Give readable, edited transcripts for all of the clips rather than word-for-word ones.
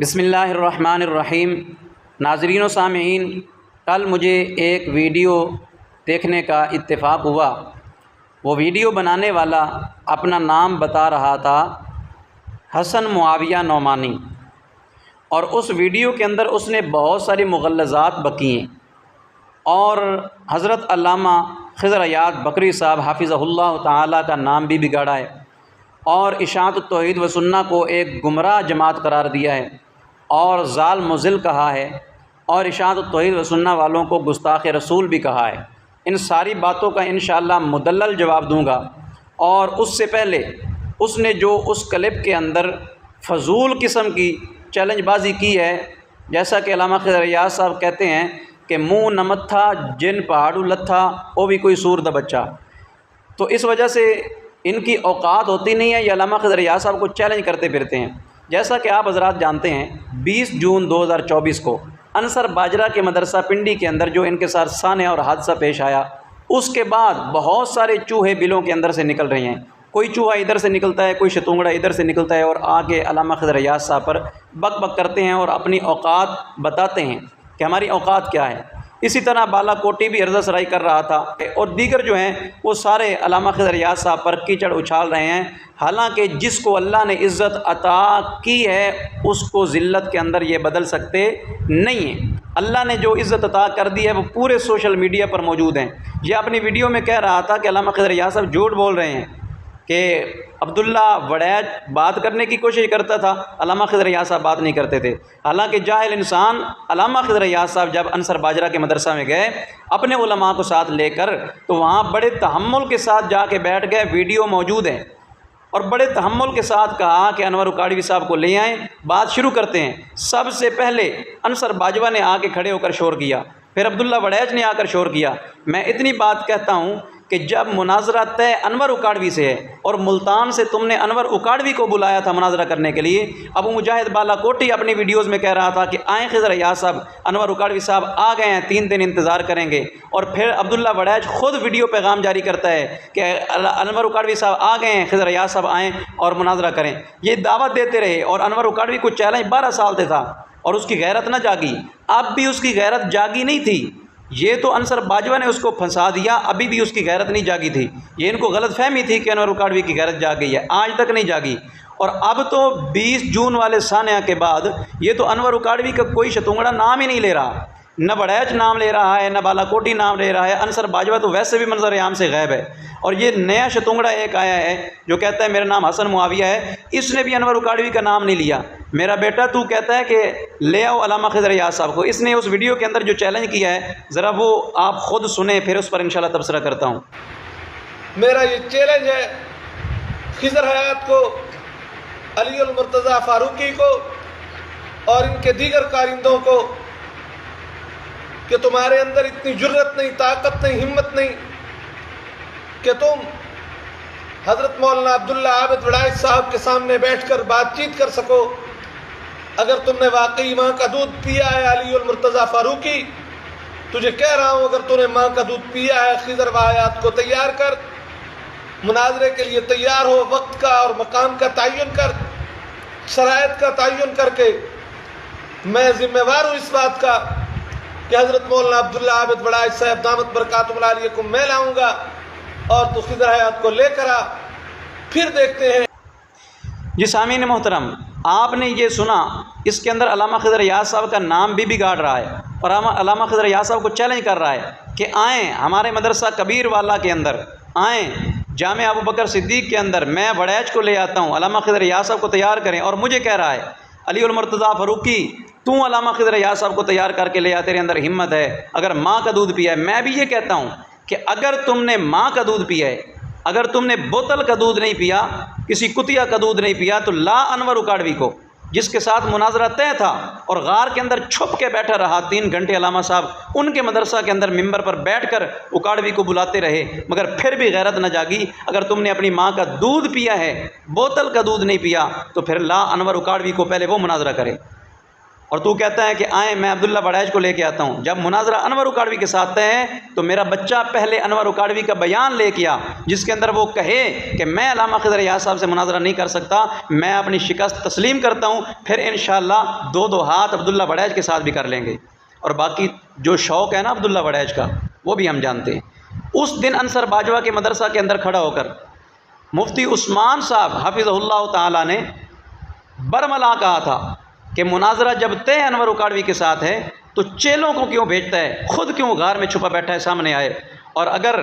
بسم اللہ الرحمن الرحیم۔ ناظرین و سامعین، کل مجھے ایک ویڈیو دیکھنے کا اتفاق ہوا۔ وہ ویڈیو بنانے والا اپنا نام بتا رہا تھا حسن معاویہ نعمانی، اور اس ویڈیو کے اندر اس نے بہت ساری مغلظات بکی ہیں اور حضرت علامہ خضر ایاد بکری صاحب حافظہ اللہ تعالیٰ کا نام بھی بگاڑا ہے، اور اشاعت التوحید و سنہ کو ایک گمراہ جماعت قرار دیا ہے اور ضال مضل کہا ہے، اور اشاعت التوحید و سنہ والوں کو گستاخ رسول بھی کہا ہے۔ ان ساری باتوں کا انشاءاللہ مدلل جواب دوں گا، اور اس سے پہلے اس نے جو اس کلپ کے اندر فضول قسم کی چیلنج بازی کی ہے، جیسا کہ علامہ خضر ایاد صاحب کہتے ہیں کہ منہ نمت تھا جن پہاڑو لتھا وہ بھی کوئی سور دا بچہ، تو اس وجہ سے ان کی اوقات ہوتی نہیں ہے، یہ علامہ خضر ایاد صاحب کو چیلنج کرتے پھرتے ہیں۔ جیسا کہ آپ حضرات جانتے ہیں 20 جون 2024 کو انصر باجرہ کے مدرسہ پنڈی کے اندر جو ان کے ساتھ سانحہ اور حادثہ پیش آیا، اس کے بعد بہت سارے چوہے بلوں کے اندر سے نکل رہے ہیں۔ کوئی چوہا ادھر سے نکلتا ہے، کوئی شتونگڑا ادھر سے نکلتا ہے، اور آگے علامہ خضر ایاد صاحب پر بک بک کرتے ہیں اور اپنی اوقات بتاتے ہیں کہ ہماری اوقات کیا ہے۔ اسی طرح بالا کوٹی بھی عرضہ سرائی کر رہا تھا، اور دیگر جو ہیں وہ سارے علامہ خضر ایاد صاحب پر کیچڑ اچھال رہے ہیں، حالانکہ جس کو اللہ نے عزت عطا کی ہے اس کو ذلت کے اندر یہ بدل سکتے نہیں ہیں۔ اللہ نے جو عزت عطا کر دی ہے وہ پورے سوشل میڈیا پر موجود ہیں۔ یہ اپنی ویڈیو میں کہہ رہا تھا کہ علامہ خضر ایاد صاحب جھوٹ بول رہے ہیں کہ عبداللہ وڑیچ بات کرنے کی کوشش کرتا تھا، علامہ خضر ایاد صاحب بات نہیں کرتے تھے۔ حالانکہ جاہل انسان علامہ خضر ایاد صاحب جب انصر باجرہ کے مدرسہ میں گئے اپنے علماء کو ساتھ لے کر، تو وہاں بڑے تحمل کے ساتھ جا کے بیٹھ گئے، ویڈیو موجود ہے، اور بڑے تحمل کے ساتھ کہا کہ انور اکاڑوی صاحب کو لے آئیں، بات شروع کرتے ہیں۔ سب سے پہلے انصر باجوہ نے آ کے کھڑے ہو کر شور کیا، پھر عبداللہ وڑیچ نے آ کر شور کیا۔ میں اتنی بات کہتا ہوں کہ جب مناظرہ طے انور اکاڑوی سے ہے، اور ملتان سے تم نے انور اکاڑوی کو بلایا تھا مناظرہ کرنے کے لیے، ابو مجاہد بالا کوٹی اپنی ویڈیوز میں کہہ رہا تھا کہ آئیں خضر ایاد صاحب، انور اکاڑوی صاحب آ گئے ہیں، 3 دن انتظار کریں گے، اور پھر عبداللہ وڑیچ خود ویڈیو پیغام جاری کرتا ہے کہ انور اکاڑوی صاحب آ گئے ہیں، خضر ایاد صاحب آئیں اور مناظرہ کریں۔ یہ دعوت دیتے رہے، اور انور اکاڑوی کو چیلنج 12 سال سے تھا، اور اس کی غیرت نہ جاگی۔ اب بھی اس کی غیرت جاگی نہیں تھی، یہ تو انصر باجوہ نے اس کو پھنسا دیا، ابھی بھی اس کی غیرت نہیں جاگی تھی۔ یہ ان کو غلط فہمی تھی کہ انور اکاڑوی کی غیرت جاگ گئی ہے، آج تک نہیں جاگی۔ اور اب تو 20 جون والے سانحہ کے بعد یہ تو انور اکاڑوی کا کوئی شتونگڑا نام ہی نہیں لے رہا، نہ وڑیچ نام لے رہا ہے، نہ بالا کوٹی نام لے رہا ہے۔ انصر باجوہ تو ویسے بھی منظر عام سے غائب ہے، اور یہ نیا شتونگڑا ایک آیا ہے جو کہتا ہے میرا نام حسن معاویہ ہے، اس نے بھی انور اکاڑوی کا نام نہیں لیا۔ میرا بیٹا تو کہتا ہے کہ لے آؤ علامہ خضر ایاد صاحب کو، اس نے اس ویڈیو کے اندر جو چیلنج کیا ہے ذرا وہ آپ خود سنیں، پھر اس پر انشاءاللہ تبصرہ کرتا ہوں۔ میرا یہ چیلنج ہے خضر ایاد کو، علی المرتضیٰ فاروقی کو، اور ان کے دیگر کارندوں کو کہ تمہارے اندر اتنی جرت نہیں، طاقت نہیں، ہمت نہیں کہ تم حضرت مولانا عبداللہ عابد وڑیچ صاحب کے سامنے بیٹھ کر بات چیت کر سکو۔ اگر تم نے واقعی ماں کا دودھ پیا ہے علی المرتضیٰ فاروقی، تجھے کہہ رہا ہوں اگر تم نے ماں کا دودھ پیا ہے، خضر ایاد کو تیار کر، مناظرے کے لیے تیار ہو، وقت کا اور مقام کا تعین کر، شرائط کا تعین کر کے میں ذمہ وار ہوں اس بات کا کہ حضرت مولانا عبداللہ عابد وڑیچ صاحب دامت برکاتہم العالیہ کو میں لاؤں گا، اور تو خضر ایاد کو لے کر آ، پھر دیکھتے ہیں۔ جی سامعین محترم، آپ نے یہ سنا، اس کے اندر علامہ خضر ایاد صاحب کا نام بھی بگاڑ رہا ہے، اور علامہ خضر ایاد صاحب کو چیلنج کر رہا ہے کہ آئیں ہمارے مدرسہ کبیر والا کے اندر، آئیں جامع ابو بکر صدیق کے اندر، میں وڑیچ کو لے آتا ہوں، علامہ خضر ایاد صاحب کو تیار کریں۔ اور مجھے کہہ رہا ہے علی المرتضیٰ فاروقی تو علامہ خضر ایاد صاحب کو تیار کر کے لے آ، تیرے اندر ہمت ہے، اگر ماں کا دودھ پیا ہے۔ میں بھی یہ کہتا ہوں کہ اگر تم نے ماں کا دودھ پیا ہے، اگر تم نے بوتل کا دودھ نہیں پیا، کسی کتیا کا دودھ نہیں پیا، تو لا انور اکاڑوی کو، جس کے ساتھ مناظرہ طے تھا اور غار کے اندر چھپ کے بیٹھا رہا 3 گھنٹے علامہ صاحب، ان کے مدرسہ کے اندر ممبر پر بیٹھ کر اکاڑوی کو بلاتے رہے، مگر پھر بھی غیرت نہ جاگی۔ اگر تم نے اپنی ماں کا دودھ پیا ہے، بوتل کا دودھ نہیں پیا، تو پھر لا انور اکاڑوی کو، پہلے وہ مناظرہ کرے۔ اور تو کہتا ہے کہ آئیں میں عبداللہ وڑیچ کو لے کے آتا ہوں۔ جب مناظرہ انور اکاڑوی کے ساتھ طے ہے تو میرا بچہ پہلے انور اکاڑوی کا بیان لے کے آ، جس کے اندر وہ کہے کہ میں علامہ خضر ایاز صاحب سے مناظرہ نہیں کر سکتا، میں اپنی شکست تسلیم کرتا ہوں، پھر انشاءاللہ دو ہاتھ عبداللہ وڑیچ کے ساتھ بھی کر لیں گے۔ اور باقی جو شوق ہے نا عبداللہ وڑیچ کا، وہ بھی ہم جانتے ہیں۔ اس دن انصر باجوہ کے مدرسہ کے اندر کھڑا ہو کر مفتی عثمان صاحب حفظہ اللہ تعالیٰ نے برملا کہا تھا کہ مناظرہ جب طے انور اکاڑوی کے ساتھ ہے تو چیلوں کو کیوں بھیجتا ہے، خود کیوں غار میں چھپا بیٹھا ہے، سامنے آئے۔ اور اگر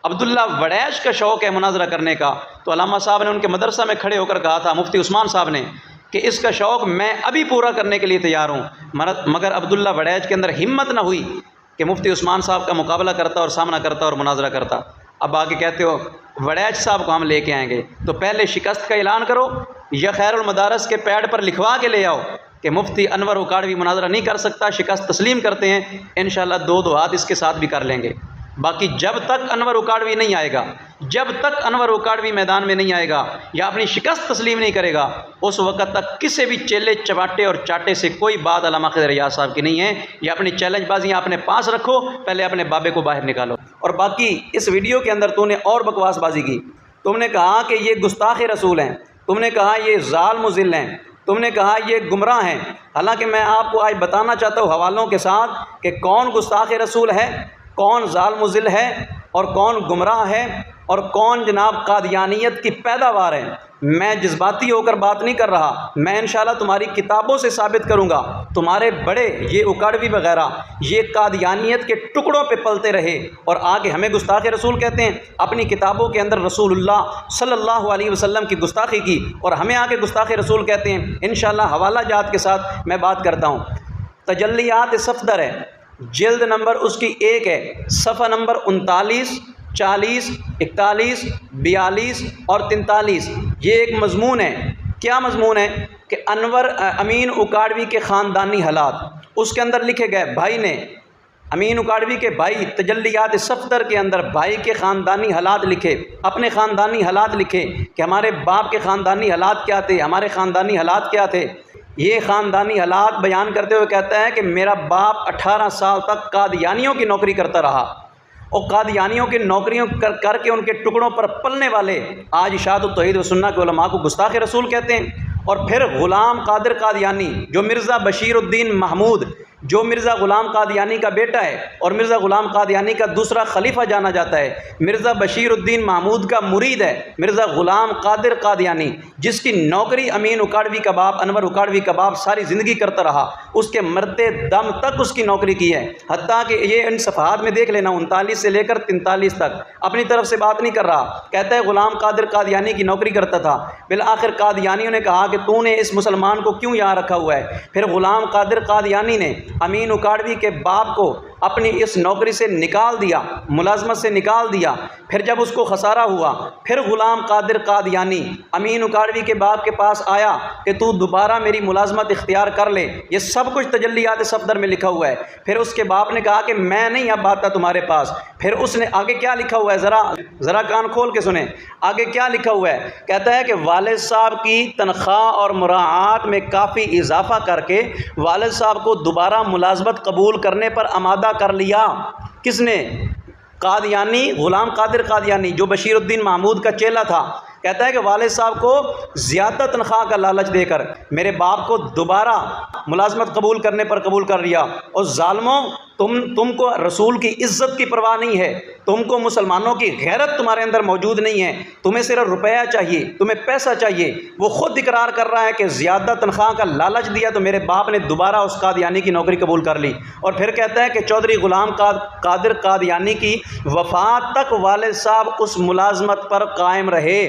عبداللہ وڑیچ کا شوق ہے مناظرہ کرنے کا تو علامہ صاحب نے ان کے مدرسہ میں کھڑے ہو کر کہا تھا، مفتی عثمان صاحب نے، کہ اس کا شوق میں ابھی پورا کرنے کے لیے تیار ہوں، مگر عبداللہ وڑیچ کے اندر ہمت نہ ہوئی کہ مفتی عثمان صاحب کا مقابلہ کرتا اور سامنا کرتا اور مناظرہ کرتا۔ اب آگے کہتے ہو وڑیچ صاحب کو ہم لے کے آئیں گے، تو پہلے شکست کا اعلان کرو یا خیر المدارس کے پیڈ پر لکھوا کے لے آؤ کہ مفتی انور اکاڑوی مناظرہ نہیں کر سکتا، شکست تسلیم کرتے ہیں، انشاءاللہ دو ہاتھ اس کے ساتھ بھی کر لیں گے۔ باقی جب تک انور اکاڑوی نہیں آئے گا، جب تک انور اکاڑوی میدان میں نہیں آئے گا یا اپنی شکست تسلیم نہیں کرے گا، اس وقت تک کسی بھی چیلے چواٹے اور چاٹے سے کوئی بات علامہ خضر ایاز صاحب کی نہیں ہے۔ یہ اپنی چیلنج بازیاں اپنے پاس رکھو، پہلے اپنے بابے کو باہر نکالو۔ اور باقی اس ویڈیو کے اندر تو نے اور بکواس بازی کی، تم نے کہا کہ یہ گستاخ رسول ہیں، تم نے کہا یہ ظالم و ذل ہیں، تم نے کہا یہ گمراہ ہیں۔ حالانکہ میں آپ کو آج بتانا چاہتا ہوں حوالوں کے ساتھ کہ کون گستاخ رسول ہے، کون ظالم و ذل ہے، اور کون گمراہ ہے، اور کون جناب قادیانیت کی پیداوار ہے۔ میں جذباتی ہو کر بات نہیں کر رہا، میں انشاءاللہ تمہاری کتابوں سے ثابت کروں گا۔ تمہارے بڑے یہ اکاڑوی وغیرہ یہ قادیانیت کے ٹکڑوں پہ پلتے رہے اور آگے ہمیں گستاخ رسول کہتے ہیں، اپنی کتابوں کے اندر رسول اللہ صلی اللہ علیہ وسلم کی گستاخی کی اور ہمیں آگے گستاخ رسول کہتے ہیں۔ انشاءاللہ حوالہ جات کے ساتھ میں بات کرتا ہوں۔ تجلیات صفدر ہے، جلد نمبر اس کی 1 ہے، صفحہ نمبر 39، 40، 41، 42 اور 43۔ یہ ایک مضمون ہے۔ کیا مضمون ہے؟ کہ انور امین اکاڑوی کے خاندانی حالات۔ اس کے اندر لکھے گئے، بھائی نے امین اکاڑوی کے بھائی تجلیات صفدر کے اندر بھائی کے خاندانی حالات لکھے، اپنے خاندانی حالات لکھے کہ ہمارے باپ کے خاندانی حالات کیا تھے، ہمارے خاندانی حالات کیا تھے۔ یہ خاندانی حالات بیان کرتے ہوئے کہتا ہے کہ میرا باپ 18 سال تک قادیانیوں کی نوکری کرتا رہا، اور قادیانیوں کی نوکریوں کر کے ان کے ٹکڑوں پر پلنے والے آج اشاعت التوحید و سنہ کے علماء کو گستاخ رسول کہتے ہیں۔ اور پھر غلام قادر قادیانی جو مرزا بشیر الدین محمود، جو مرزا غلام قادیانی کا بیٹا ہے اور مرزا غلام قادیانی کا دوسرا خلیفہ جانا جاتا ہے، مرزا بشیر الدین محمود کا مرید ہے مرزا غلام قادر قادیانی، جس کی نوکری امین اکاڑوی کا باپ انور اکاڑوی کا باپ ساری زندگی کرتا رہا، اس کے مرتے دم تک اس کی نوکری کی ہے۔ حتیٰ کہ یہ ان صفحات میں دیکھ لینا، 39 سے لے کر 43 تک، اپنی طرف سے بات نہیں کر رہا، کہتا ہے غلام قادر قادیانی کی نوکری کرتا تھا۔ بالآخر قادیانیوں نے کہا کہ تو نے اس مسلمان کو کیوں یہاں رکھا ہوا ہے؟ پھر غلام قادر قادیانی نے امین اکاڑوی کے باپ کو اپنی اس نوکری سے نکال دیا، ملازمت سے نکال دیا۔ پھر جب اس کو خسارہ ہوا، پھر غلام قادر قادیانی امین اکاڑوی کے باپ کے پاس آیا کہ تو دوبارہ میری ملازمت اختیار کر لے۔ یہ سب کچھ تجلیات صفدر میں لکھا ہوا ہے۔ پھر اس کے باپ نے کہا کہ میں نہیں اب آتا تمہارے پاس۔ پھر اس نے آگے کیا لکھا ہوا ہے، ذرا کان کھول کے سنیں آگے کیا لکھا ہوا ہے۔ کہتا ہے کہ والد صاحب کی تنخواہ اور مراعات میں کافی اضافہ کر کے والد صاحب کو دوبارہ ملازمت قبول کرنے پر آمادہ کر لیا۔ کس نے؟ قادیانی، غلام قادر قادیانی جو بشیر الدین محمود کا چیلا تھا۔ کہتا ہے کہ والد صاحب کو زیادہ تنخواہ کا لالچ دے کر میرے باپ کو دوبارہ ملازمت قبول کرنے پر قبول کر لیا۔ اور ظالموں، تم کو رسول کی عزت کی پرواہ نہیں ہے، تم کو مسلمانوں کی غیرت تمہارے اندر موجود نہیں ہے، تمہیں صرف روپیہ چاہیے، تمہیں پیسہ چاہیے۔ وہ خود اقرار کر رہا ہے کہ زیادہ تنخواہ کا لالچ دیا تو میرے باپ نے دوبارہ اس قادیانی کی نوکری قبول کر لی۔ اور پھر کہتا ہے کہ چودھری غلام قادر قادیانی کی وفات تک والد صاحب اس ملازمت پر قائم رہے۔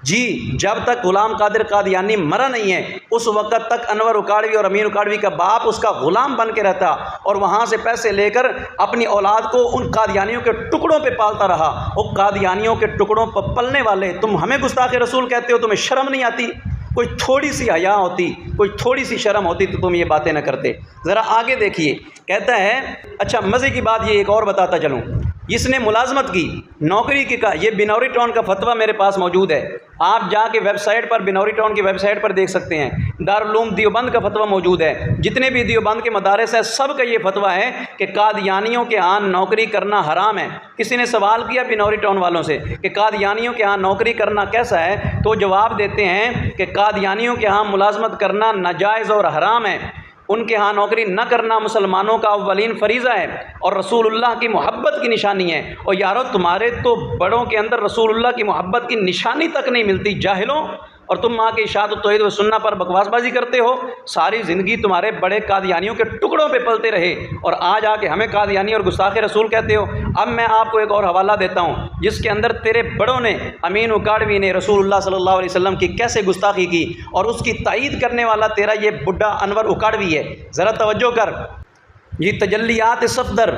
جی، جب تک غلام قادر قادیانی مرا نہیں ہے اس وقت تک انور اکاڑوی اور امین اکاڑوی کا باپ اس کا غلام بن کے رہتا اور وہاں سے پیسے لے کر اپنی اولاد کو ان قادیانیوں کے ٹکڑوں پہ پالتا رہا۔ وہ قادیانیوں کے ٹکڑوں پر پلنے والے تم ہمیں گستاخ رسول کہتے ہو، تمہیں شرم نہیں آتی؟ کوئی تھوڑی سی حیا ہوتی، کوئی تھوڑی سی شرم ہوتی تو تم یہ باتیں نہ کرتے۔ ذرا آگے دیکھیے، کہتا ہے، اچھا مزے کی بات یہ ایک اور بتاتا چلوں، اس نے ملازمت کی، نوکری کی کا، یہ بنوری ٹاؤن کا فتویٰ میرے پاس موجود ہے، آپ جا کے ویب سائٹ پر بنوری ٹاؤن کی ویب سائٹ پر دیکھ سکتے ہیں۔ دارالعلوم دیوبند کا فتویٰ موجود ہے، جتنے بھی دیوبند کے مدارس ہیں سب کا یہ فتویٰ ہے کہ قادیانیوں کے ہاں نوکری کرنا حرام ہے۔ کسی نے سوال کیا بنوری ٹاؤن والوں سے کہ قادیانیوں کے ہاں نوکری کرنا کیسا ہے، تو جواب دیتے ہیں کہ قادیانیوں کے ہاں ملازمت کرنا ناجائز اور حرام ہے، ان کے ہاں نوکری نہ کرنا مسلمانوں کا اولین فریضہ ہے اور رسول اللہ کی محبت کی نشانی ہے۔ اور یارو تمہارے تو بڑوں کے اندر رسول اللہ کی محبت کی نشانی تک نہیں ملتی جاہلوں، اور تم ماں کے اشاعت التوحید و سنہ پر بکواس بازی کرتے ہو۔ ساری زندگی تمہارے بڑے قادیانیوں کے ٹکڑوں پہ پلتے رہے اور آج آ کے ہمیں قادیانی اور گستاخ رسول کہتے ہو۔ اب میں آپ کو ایک اور حوالہ دیتا ہوں جس کے اندر تیرے بڑوں نے، امین اکاڑوی نے رسول اللہ صلی اللہ علیہ وسلم کی کیسے گستاخی کی، اور اس کی تائید کرنے والا تیرا یہ بڈھا انور اکاڑوی ہے۔ ذرا توجہ کر، یہ تجلیات صفدر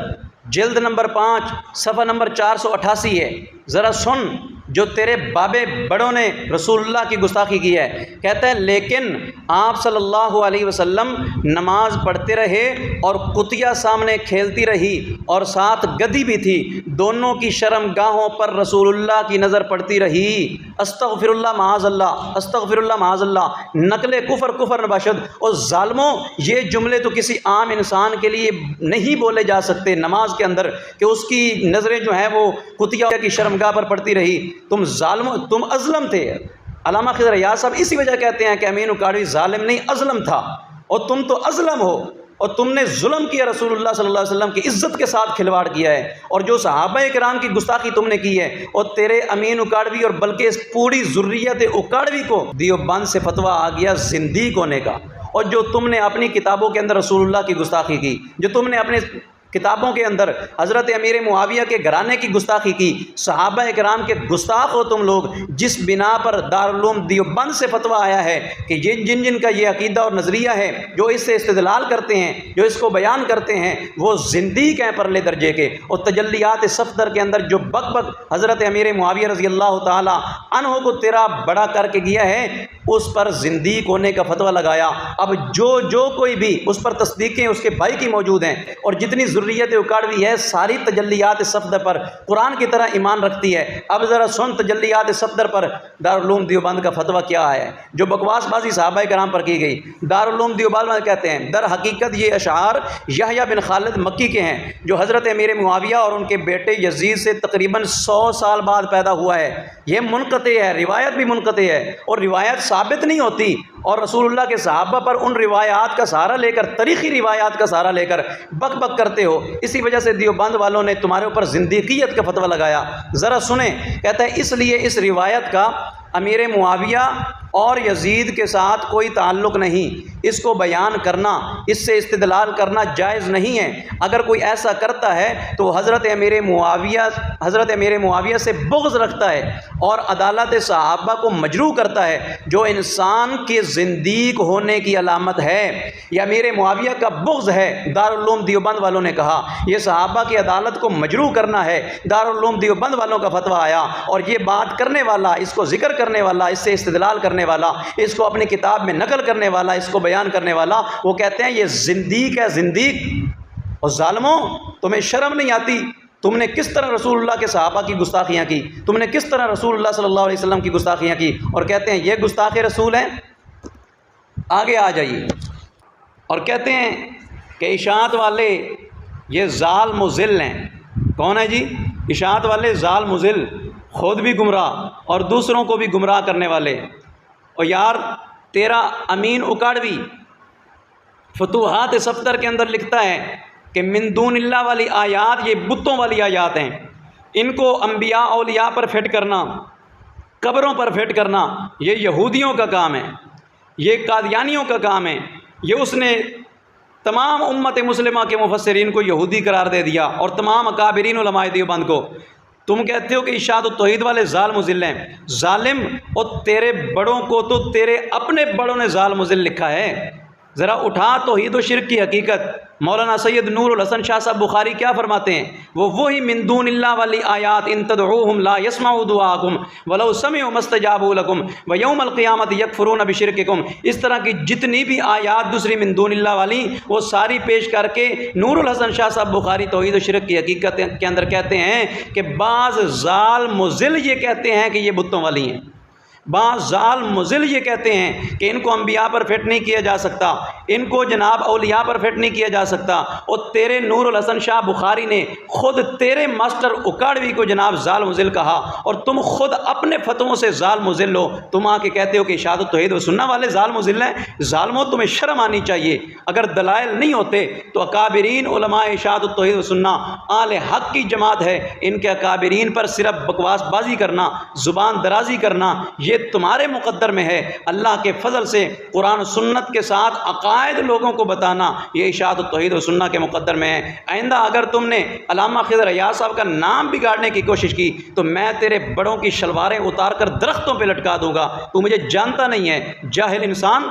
جلد نمبر 5 صفحہ نمبر 488 ہے، ذرا سن جو تیرے بابے بڑوں نے رسول اللہ کی گستاخی کی ہے۔ کہتا ہے لیکن آپ صلی اللہ علیہ وسلم نماز پڑھتے رہے اور کتیا سامنے کھیلتی رہی اور ساتھ گدی بھی تھی، دونوں کی شرمگاہوں پر رسول اللہ کی نظر پڑتی رہی۔ استغفر اللہ معاذ اللہ، استغفر اللہ معاذ اللہ، نقل کفر کفر نباشد۔ اور ظالموں، یہ جملے تو کسی عام انسان کے لیے نہیں بولے جا سکتے نماز کے اندر کہ اس کی نظریں جو ہیں وہ کتیا کی شرمگاہ پر پڑتی رہی۔ تم ظالم، تم اظلم تھے۔ علامہ خضر ایاز صاحب اسی وجہ کہتے ہیں کہ امین اکاڑوی ظالم نہیں اظلم تھا، اور تم تو اظلم ہو، اور تم نے ظلم کیا، رسول اللہ صلی اللہ علیہ وسلم کی عزت کے ساتھ کھلواڑ کیا ہے، اور جو صحابہ کرام کی گستاخی تم نے کی ہے، اور تیرے امین اکاڑوی اور بلکہ اس پوری ذریت اکاڑوی کو دیوبند سے فتویٰ آ گیا زندیق ہونے کا۔ اور جو تم نے اپنی کتابوں کے اندر رسول اللہ کی گستاخی کی، جو تم نے اپنے کتابوں کے اندر حضرت امیر معاویہ کے گھرانے کی گستاخی کی، صحابہ کرام کے گستاخ ہو تم لوگ، جس بنا پر دارالعلوم دیوبند سے فتویٰ آیا ہے کہ جن کا یہ عقیدہ اور نظریہ ہے، جو اس سے استدلال کرتے ہیں، جو اس کو بیان کرتے ہیں، وہ زندیق ہیں پرلے درجے کے۔ اور تجلیات صفدر کے اندر جو بک بک حضرت امیر معاویہ رضی اللہ تعالی عنہ کو تیرا بڑا کر کے گیا ہے، اس پر زندیق ہونے کا فتویٰ لگایا۔ اب جو کوئی بھی اس پر تصدیقیں اس کے بھائی کی موجود ہیں، اور جتنی ذریت اکاڑوی ہے ساری تجلیات صفدر پر قرآن کی طرح ایمان رکھتی ہے۔ اب ذرا سن تجلیات صفدر پر دارالعلوم دیوبند کا فتویٰ کیا ہے، جو بکواس بازی صحابہ کرام پر کی گئی۔ دارالعلوم دیوبند کہتے ہیں در حقیقت یہ اشعار یحییٰ بن خالد مکی کے ہیں، جو حضرت امیر معاویہ اور ان کے بیٹے یزید سے تقریباً 100 سال بعد پیدا ہوا ہے۔ یہ منقطع ہے، روایت بھی منقطع ہے، اور روایت ثابت نہیں ہوتی، اور رسول اللہ کے صحابہ پر ان روایات کا سہارا لے کر، تاریخی روایات کا سہارا لے کر بک بک کرتے ہو۔ اسی وجہ سے دیوبند والوں نے تمہارے اوپر زندیقیت کا فتویٰ لگایا۔ ذرا سنیں، کہتا ہے اس لیے اس روایت کا امیر معاویہ اور یزید کے ساتھ کوئی تعلق نہیں، اس کو بیان کرنا، اس سے استدلال کرنا جائز نہیں ہے۔ اگر کوئی ایسا کرتا ہے تو حضرت امیر معاویہ سے بغض رکھتا ہے اور عدالت صحابہ کو مجروح کرتا ہے، جو انسان کے زندیق ہونے کی علامت ہے۔ یہ امیر معاویہ کا بغض ہے، دارالعلوم دیوبند والوں نے کہا یہ صحابہ کی عدالت کو مجروح کرنا ہے۔ دارالعلوم دیوبند والوں کا فتویٰ آیا، اور یہ بات کرنے والا، اس کو ذکر کرنے والا، اس سے استدلال کرنے والا، اس کو اپنی کتاب میں نقل کرنے والا، اس کو بیان کرنے والا، وہ کہتے ہیں یہ زندیق ہے، زندیق۔ اور ظالموں، تمہیں شرم نہیں آتی؟ تم نے کس طرح رسول اللہ کے صحابہ کی گستاخیاں کی، تم نے کس طرح رسول اللہ صلی اللہ علیہ وسلم کی گستاخیاں کی، اور کہتے ہیں یہ گستاخ رسول ہیں۔ آگے آ جائیے، اور کہتے ہیں کہ اشاعت والے یہ ظالم و ذل ہیں۔ کون ہے جی؟ اشاعت والے ظالم و ذل، خود بھی گمراہ اور دوسروں کو بھی گمراہ کرنے والے۔ اور یار تیرا امین اکاڑوی فتوحات صفدر کے اندر لکھتا ہے کہ من دون اللہ والی آیات یہ بتوں والی آیات ہیں، ان کو انبیاء اولیاء پر فٹ کرنا، قبروں پر فٹ کرنا، یہ یہودیوں کا کام ہے، یہ قادیانیوں کا کام ہے۔ یہ اس نے تمام امت مسلمہ کے مفسرین کو یہودی قرار دے دیا، اور تمام اکابرین علماء دیوبند کو۔ تم کہتے ہو کہ اشاعت التوحید والے ظالم و ذل ہیں، ظالم، اور تیرے بڑوں کو تو تیرے اپنے بڑوں نے ظالم و ذل لکھا ہے۔ ذرا اٹھا توحید و شرک کی حقیقت۔ مولانا سید نور الحسن شاہ صاحب بخاری کیا فرماتے ہیں؟ وہی من دون اللہ والی آیات ان تدعوہم لا یسمعوا دعاءکم ولو سمعوا ما استجابوا لکم ویوم القیامت یکفرون بشرککم۔ اس طرح کی جتنی بھی آیات دوسری من دون اللہ والی وہ ساری پیش کر کے نور الحسن شاہ صاحب بخاری توحید و شرک کی حقیقت کے اندر کہتے ہیں کہ بعض ضال مضل یہ کہتے ہیں کہ یہ بتوں والی ہیں، بعض ضال مضل یہ کہتے ہیں کہ ان کو انبیاء پر فٹ نہیں کیا جا سکتا، ان کو جناب اولیاء پر فٹ نہیں کیا جا سکتا۔ اور تیرے نور الحسن شاہ بخاری نے خود تیرے ماسٹر اکاڑوی کو جناب ضال مضل کہا، اور تم خود اپنے فتووں سے ضال مضل ہو۔ تم آ کے کہتے ہو کہ اشاعت توحید و سنہ والے ضال مضل ہیں۔ ظالموں، تمہیں شرم آنی چاہیے۔ اگر دلائل نہیں ہوتے تو اکابرین علماء اشاعت توحید و سنہ اہل حق کی جماعت ہے، ان کے اکابرین پر صرف بکواس بازی کرنا، زبان درازی کرنا، یہ تمہارے مقدر میں ہے۔ اللہ کے فضل سے قرآن و سنت کے ساتھ عقائد لوگوں کو بتانا یہ اشاعت توحید و سنہ کے مقدر میں ہے۔ آئندہ اگر تم نے علامہ خضر ایاز صاحب کا نام بگاڑنے کی کوشش کی تو میں تیرے بڑوں کی شلواریں اتار کر درختوں پہ لٹکا دوں گا۔ تو مجھے جانتا نہیں ہے، جاہل انسان۔